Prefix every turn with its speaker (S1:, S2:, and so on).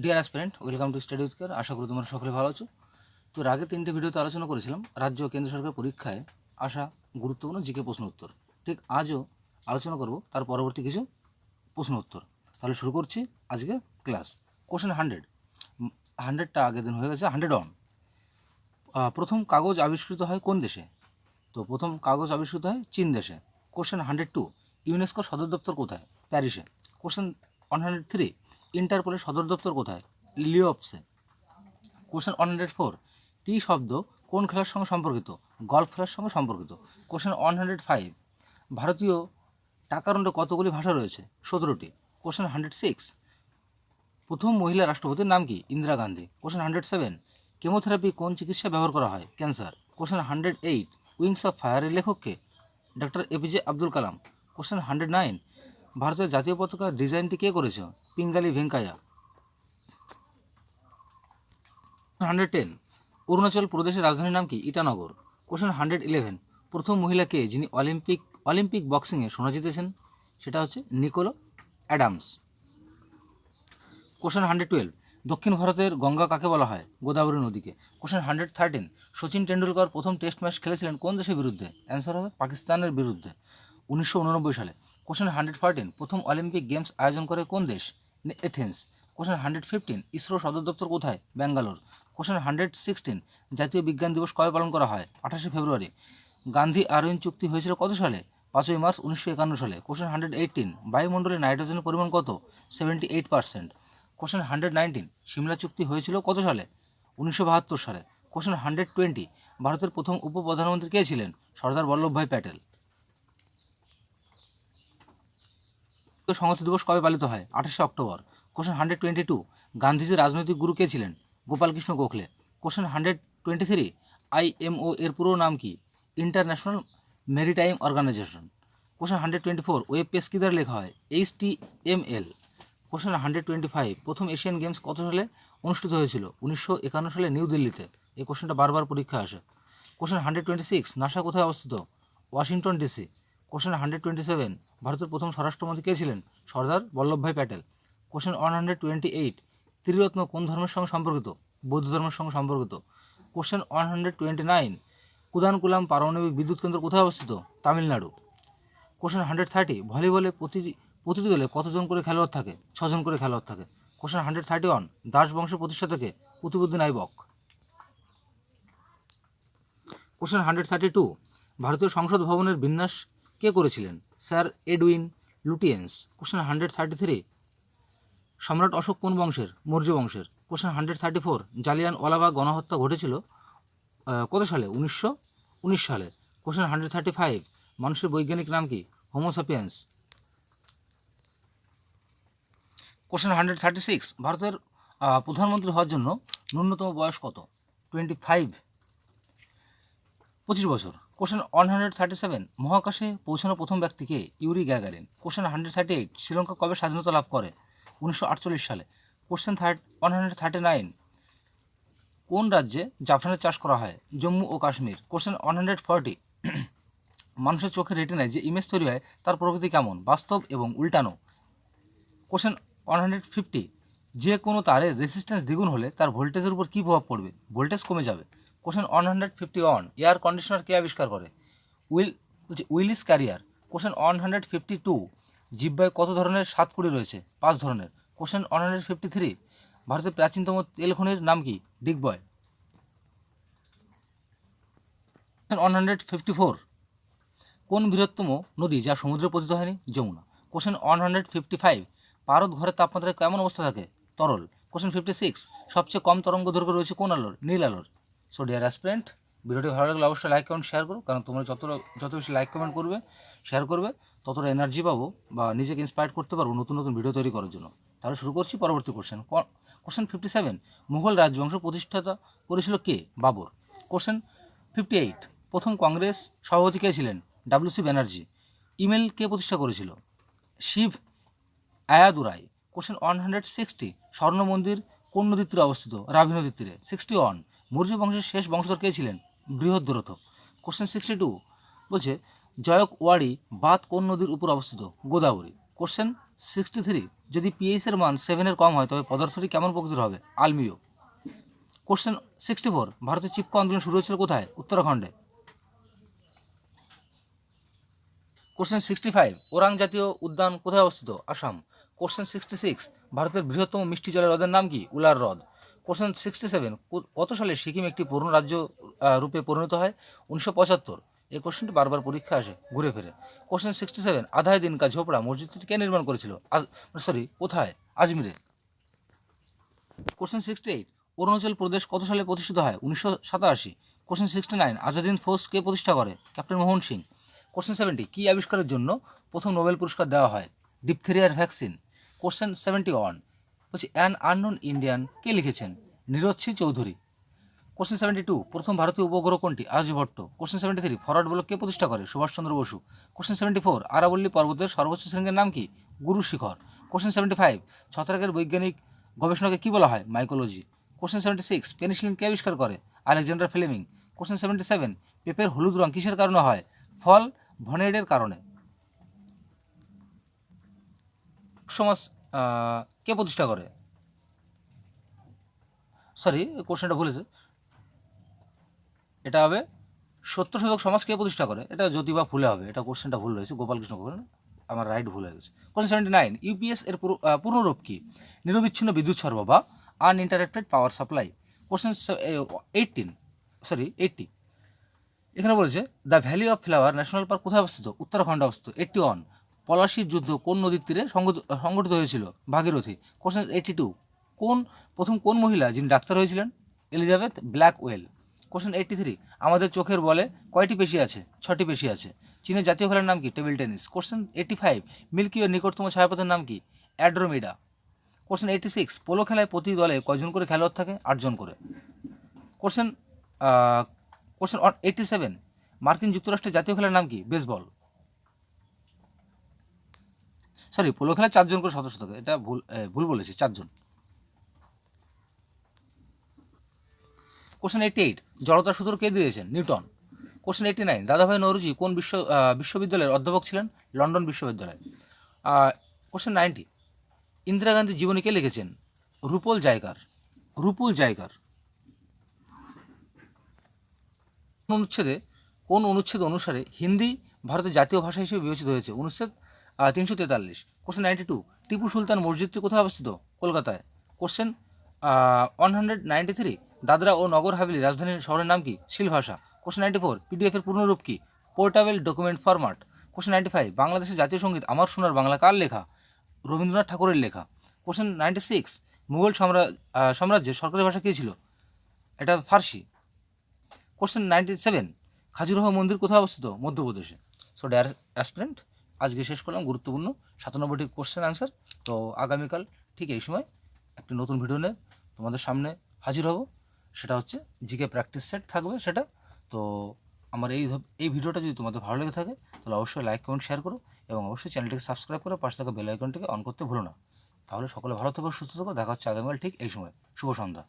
S1: Deer aspirant, welcome to study with care. আশা করি তোমরা সকলে ভালো আছো। তো এর আগে 3টে ভিডিওতে আলোচনা করেছিলাম রাজ্য ও কেন্দ্র সরকার পরীক্ষায় আসা গুরুত্বপূর্ণ জিকে প্রশ্ন উত্তর। ঠিক আজও আলোচনা করব তার পরবর্তী কিছু প্রশ্ন উত্তর। তাহলে শুরু করছি আজকে ক্লাস। কোশ্চেন 100টা আগের দিন হয়ে গেছে। 100 প্রথম কাগজ আবিষ্কৃত হয় কোন দেশে? তো প্রথম কাগজ আবিষ্কৃত হয় চীন দেশে। কোশ্চেন 102 ইউনেস্কোর সদর দপ্তর কোথায়? প্যারিসে। কোশ্চেন 103 ইন্টারপোলের সদর দপ্তর কোথায়? লিওপসে। কোশ্চেন 104 টি শব্দ কোন খেলার সঙ্গে সম্পর্কিত? গলফ খেলার সঙ্গে সম্পর্কিত। কোশ্চেন 105 ভারতীয় টাকার নোটে কতগুলি ভাষা রয়েছে? 17টি। কোশ্চেন 106 প্রথম মহিলা রাষ্ট্রপতির নাম কি? ইন্দিরা গান্ধী। কোশ্চেন 107 কেমোথেরাপি কোন চিকিৎসায় ব্যবহার করা হয়? ক্যান্সার। কোশ্চেন 108 উইংস অফ ফায়ারের লেখককে? Doctor APJ Abdul Kalam. Question 109 ভারতের জাতীয় পতাকার ডিজাইনটি কে করেছে? পিঙ্গালি ভেঙ্কাইয়া। 110 অরুণাচল প্রদেশের রাজধানীর নাম কি? ইটানগর। কোশ্চেন 111 প্রথম মহিলা কে যিনি অলিম্পিক বক্সিংয়ে সোনা জিতেছেন? সেটা হচ্ছে নিকোলো অ্যাডামস। কোশ্চেন 112 দক্ষিণ ভারতের গঙ্গা কাকে বলা হয়? গোদাবরী নদীকে। কোশ্চেন 113 সচিন টেন্ডুলকর প্রথম টেস্ট ম্যাচ খেলেছিলেন কোন দেশের বিরুদ্ধে? অ্যান্সার হবে পাকিস্তানের বিরুদ্ধে 1989 সালে। কোশ্চেন 114 প্রথম অলিম্পিক গেমস আয়োজন করে কোন দেশ? এথেন্স। কোশ্চেন 115 ইসরো সদর দপ্তর কোথায়? ব্যাঙ্গালোর। কোশ্চেন 116 জাতীয় বিজ্ঞান দিবস কবে পালন করা হয়? 28শে ফেব্রুয়ারি। গান্ধী আরউইন চুক্তি হয়েছিল কত সালে? 5ই মার্চ 1951 সালে। কোশ্চেন 118 বায়ুমণ্ডলে নাইট্রোজেনের পরিমাণ কত? 78%। কোশ্চেন 119 সিমলা চুক্তি হয়েছিল কত সালে? 1972 সালে। কোশ্চেন 120 ভারতের প্রথম উপপ্রধানমন্ত্রী কে ছিলেন? সর্দার বল্লভভাই প্যাটেল। সংহতি দিবস কবে পালিত হয়? 28শে অক্টোবর। কোশ্চেন 122 গান্ধীজির রাজনৈতিক গুরু কে ছিলেন? গোপালকৃষ্ণ গোখলে। কোশ্চেন 123 IMO এর পুরো নাম কি? International maritime organisation. Question 124 web page কী দ্বারা লেখা হয়? HTML। কোশ্চেন 125 প্রথম এশিয়ান গেমস কত সালে অনুষ্ঠিত হয়েছিল? 1951 সালে নিউ দিল্লিতে। এই কোশ্চেনটা বারবার পরীক্ষা আসে। কোশ্চেন 126 নাসা কোথায় অবস্থিত? Washington DC. কোশ্চেন 127 ভারতের প্রথম স্বরাষ্ট্রমন্ত্রী কে ছিলেন? সর্দার বল্লভভাই প্যাটেল। কোশ্চেন 128 ত্রিরত্ন কোন ধর্মের সঙ্গে সম্পর্কিত? বৌদ্ধ ধর্মের সঙ্গে সম্পর্কিত। কোশ্চেন 129 কুদানকুলাম পারমাণবিক বিদ্যুৎ কেন্দ্র কোথায় অবস্থিত? তামিলনাড়ু। কোশ্চেন 130 ভলিবলে প্রতিটি দলে কতজন করে খেলোয়াড় থাকে? 6জন করে খেলোয়াড় থাকে। কোশ্চেন 131 দাস বংশের প্রতিষ্ঠাতা কে? কুতুবুদ্দিন আইবক। কোশ্চেন 132 ভারতীয় সংসদ ভবনের বিন্যাস কে করেছিলেন? Sir Edwin Lutyens. কোশ্চেন 133 সম্রাট অশোক কোন বংশের? মৌর্য বংশের। কোশ্চেন 134 জালিয়ানওয়ালাবাগ গণহত্যা ঘটেছিল কত সালে? 1919 সালে। কোশ্চেন 135 মানুষের বৈজ্ঞানিক নাম কি? হোমোসাপিয়েন্স। কোশ্চেন 136 ভারতের প্রধানমন্ত্রী হওয়ার জন্য ন্যূনতম বয়স কত? 25 বছর। কোশ্চেন 137 মহাকাশে পৌঁছানো প্রথম ব্যক্তি কে? Yuri Gagarin. কোশ্চেন 138 শ্রীলঙ্কা কবে স্বাধীনতা লাভ করে? 1948 সালে। কোশ্চেন 139 কোন রাজ্যে জাফরানের চাষ করা হয়? জম্মু ও কাশ্মীর। কোশ্চেন 140 মানুষের চোখের রেটিনায় যে ইমেজ তৈরি হয় তার প্রকৃতি কেমন? বাস্তব এবং উল্টানো। কোশ্চেন 150 যে কোনো তারের রেসিস্ট্যান্স দ্বিগুণ হলে তার ভোল্টেজের উপর কী প্রভাব পড়বে? ভোল্টেজ কমে যাবে। কোশ্চেন 151 এয়ার কন্ডিশনার কে আবিষ্কার করে? Willis career. কোশ্চেন 152 জিহ্বায় কত ধরনের সাতকুড়ি রয়েছে? 5 ধরনের। কোশ্চেন 153 ভারতের প্রাচীনতম তেল খনির নাম কি? ডিগবয়। কোশ্চেন 154 কোন বৃহত্তম নদী যা সমুদ্রে পতিত হয়নি? যমুনা। কোশ্চেন 155 পারদ ঘরের তাপমাত্রায় কেমন অবস্থা থাকে? তরল। কোশ্চেন 56 সবচেয়ে কম তরঙ্গ দৈর্ঘ্য রয়েছে কোন আলোর? নীল আলোর। সো ডিয়ার অ্যাসপিরেন্ট, ভিডিওটি ভালো লাগলে অবশ্যই লাইক কমেন্ট শেয়ার করো, কারণ তোমরা যত বেশি লাইক কমেন্ট করবে, শেয়ার করবে, ততটা এনার্জি পাবো বা নিজেকে ইন্সপায়ার করতে পারবো নতুন নতুন ভিডিও তৈরি করার জন্য। তাহলে শুরু করছি পরবর্তী কোশ্চেন। কোশ্চেন 57 মুঘল রাজবংশ প্রতিষ্ঠাতা করেছিল কে? বাবর। কোশ্চেন 58 প্রথম কংগ্রেস সভাপতি কে ছিলেন? WC ব্যানার্জি। ইমেল কে প্রতিষ্ঠা করেছিল? শিব আয়াদুরাই। কোশ্চেন 160 স্বর্ণ মন্দির কোন নদীর তীরে অবস্থিত? রাভি নদীর তীরে। 61 মৌর্য বংশের শেষ বংশধর কে ছিলেন? বৃহদ্রথ। কোশ্চেন 62 বলছে জয়কওয়াড়ি বাঁধ কোন নদীর উপর অবস্থিত? গোদাবরী। কোশ্চেন 63 যদি পিএইচ এর মান 7-এর কম হয় তবে পদার্থটি কেমন প্রকৃতির হবে? আলমিয়। কোশ্চেন 64, ভারতের চিপকো আন্দোলন শুরু হয়েছিল কোথায়? উত্তরাখণ্ডে। কোশ্চেন 65, ওরাং জাতীয় উদ্যান কোথায় অবস্থিত? আসাম। কোশ্চেন 66, ভারতের বৃহত্তম মিষ্টি জলের হ্রদের নাম কি? উলার হ্রদ। কোশ্চেন 67, কত সালে সিকিম একটি পূর্ণ রাজ্য রূপে পরিণত হয়? 1975। এই কোশ্চেনটি বারবার পরীক্ষা আসে ঘুরে ফিরে। কোশ্চেন 67, আধাই দিন কা ঝোপড়া মসজিদটি কে নির্মাণ করেছিল? কোথায়? আজমিরে। কোশ্চেন 68, অরুণাচল প্রদেশ কত সালে প্রতিষ্ঠিত হয়? 1987। কোশ্চেন 69, আজাদ হিন্দ ফোর্স কে প্রতিষ্ঠা করে? ক্যাপ্টেন মোহন সিং। কোশ্চেন 70, কী আবিষ্কারের জন্য প্রথম নোবেল পুরস্কার দেওয়া হয়? ডিপথেরিয়ার ভ্যাকসিন। কোশ্চেন 71, বলছি অ্যান আননোন ইন্ডিয়ান কে লিখেছেন? নীরজ চৌধুরী। কোশ্চেন 72, প্রথম ভারতীয় উপগ্রহ কোনটি? আর্যভট্ট। কোশ্চেন 73, ফরওয়ার্ড ব্লক কে প্রতিষ্ঠা করে? সুভাষচন্দ্র বসু। কোশ্চেন 74, আরাবল্লী পর্বতের সর্বোচ্চ শৃঙ্গের নাম কি? গুরু শিখর। কোশ্চেন 75, ছত্রাকের বৈজ্ঞানিক গবেষণাকে কী বলা হয়? মাইকোলজি। কোশ্চেন 76, পেনিসিলিন কে আবিষ্কার করে? Alexander Fleming. কোশ্চেন 77, পেঁপের হলুদ রং কিসের কারণে হয়? ফল ভনেডের কারণে। সমাজ কে প্রতিষ্ঠা করে? সরি, কোশ্চেনটা ভুলেছে, এটা হবে সত্য শতক সমাজ কে প্রতিষ্ঠা করে? এটা জ্যোতিবা ফুলে হবে। এটা কোশ্চেনটা ভুল হয়েছে, গোপালকৃষ্ণ গোখলে, আমার রাইট ভুল হয়ে গেছে। কোশ্চেন 79, ইউপিএস এর পূর্ণরূপ কি? নিরবিচ্ছিন্ন বিদ্যুৎ সরবরাহ বা আনইন্টারাপ্টেড পাওয়ার সাপ্লাই। কোশ্চেন 80, এখানে বলেছে the valley of flower national park কোথায় অবস্থিত? উত্তরাখণ্ডে অবস্থিত। 81, পলাশির যুদ্ধ কোন নদীর তীরে সংগঠিত হয়েছিল? ভাগীরথী। কোশ্চেন 82, প্রথম কোন মহিলা যিনি ডাক্তার হয়েছিলেন? Elizabeth Blackwell. কোশ্চেন 83, আমাদের চোখের বলে কয়টি পেশি আছে? 6টি পেশি আছে। চীনের জাতীয় খেলার নাম কি? Table tennis. কোশ্চেন 85, মিল্কি ওয়ের নিকটতম ছায়াপথের নাম কি? অ্যাড্রোমিডা। কোশ্চেন 86, পোলো খেলায় প্রতি দলে কয়জন করে খেলোয়াড় থাকে? 8 জন করে। কোশ্চেন 87, মার্কিন যুক্তরাষ্ট্রের জাতীয় খেলার নাম কি? বেসবল। সরি, পোলো খেলায় 4 জন করে সদস্য থাকে, এটা ভুল বলেছি, 4 জন। কোশ্চেন 88, জড়তার সূত্র কে দিয়েছেন? নিউটন। কোশ্চেন 89, দাদাভাই নওরোজি কোন বিশ্ববিদ্যালয়ের অধ্যাপক ছিলেন? লন্ডন বিশ্ববিদ্যালয়। কোশ্চেন 90, ইন্দিরা গান্ধীর জীবনী কে লিখেছেন? রুপুল জায়গার। কোন অনুচ্ছেদ অনুসারে হিন্দি ভারতের জাতীয় ভাষা হিসেবে বিবেচিত হয়েছে? অনুচ্ছেদ 343। কোশ্চেন 92, টিপু সুলতান মসজিদটি কোথায় অবস্থিত? কলকাতায়। কোশ্চেন 193, দাদরা ও নগর হাভেলি রাজধানীর শহরের নাম কি? সিলভাসা। কোশ্চেন 94, পিডিএফ এর পূর্ণরূপ কি? Portable document format. কোশ্চেন 95, বাংলাদেশের জাতীয় সঙ্গীত আমার সোনার বাংলা কার লেখা? রবীন্দ্রনাথ ঠাকুরের লেখা। কোশ্চেন 96, মুঘল সাম্রাজ্যের সরকারি ভাষা কী ছিল? এটা ফার্সি। কোশ্চেন 97, খাজুরাহো মন্দির কোথায় অবস্থিত? মধ্যপ্রদেশে। সো ডিয়ার অ্যাসপিরেন্ট, আজকে শেষ করলাম গুরুত্বপূর্ণ 97টি কোশ্চেন অ্যান্সার। তো আগামীকাল ঠিক এই সময় একটি নতুন ভিডিও নিয়ে তোমাদের সামনে হাজির হব। সেটা হচ্ছে জিকে প্র্যাকটিস সেট থাকবে সেটা। তো আমার এই ভিডিওটা যদি তোমাদের ভালো লেগে থাকে তাহলে অবশ্যই লাইক কমেন্ট শেয়ার করো এবং অবশ্যই চ্যানেলটিকে সাবস্ক্রাইব করে পাশে থাকা বেল আইকনটিকে অন করতে ভুলো না। তাহলে সকলে ভালো থেকো, সুস্থ থেকো, দেখা হচ্ছে আগামীকাল ঠিক এই সময়। শুভ সন্ধ্যা।